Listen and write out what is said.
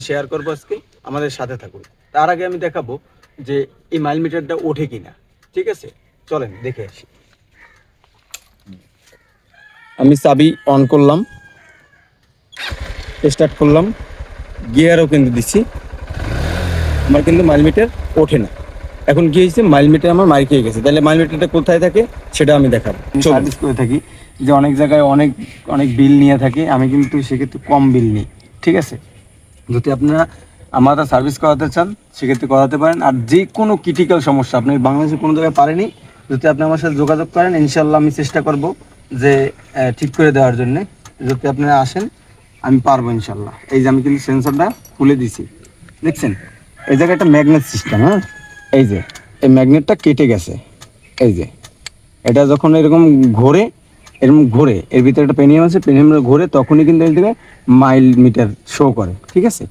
Share করবো আজকে, আমাদের সাথে থাকুন। তার আগে আমি দেখাবো যে এই মাইল মিটারটা ওঠে কিনা। ঠিক আছে, চলেন দেখে আসি। আমি চাবি অন করলাম, স্টার্ট করলাম, গিয়ারও কিন্তু দিচ্ছি, আমার কিন্তু মাইল মিটার ওঠে না। এখন কি হয়েছে, মাইল মিটার আমার মার খেয়ে গেছে। তাহলে মাইল মিটারটা কোথায় থাকে সেটা আমি দেখাবো। সার্ভিস করে থাকি যে অনেক জায়গায় অনেক অনেক বিল নিয়ে থাকি, আমি কিন্তু সেক্ষেত্রে কম বিল নিই। ঠিক আছে, যদি আপনারা আমরা সার্ভিস করাতে চান সেক্ষেত্রে করাতে পারেন। আর যে কোনো ক্রিটিক্যাল সমস্যা আপনি বাংলাদেশে কোনো জায়গায় পারেনি, যদি আপনি আমার সাথে যোগাযোগ করেন ইনশাল্লাহ আমি চেষ্টা করব যে ঠিক করে দেওয়ার জন্যে। যদি আপনারা আসেন আমি পারবো ইনশাল্লাহ। এই যে আমি কিন্তু সেন্সরটা খুলে দিছি, দেখছেন এই জায়গায় একটা ম্যাগনেট সিস্টেম। হ্যাঁ, এই যে এই ম্যাগনেটটা কেটে গেছে। এই যে এটা যখন এরকম ঘোরে, এরকম ঘোরে, এর ভিতরে একটা পেনিয়াম আছে, পেনিয়ামটা ঘোরে তখনই কিন্তু এই জায়গায় মাইল মিটার শো করে। ঠিক আছে,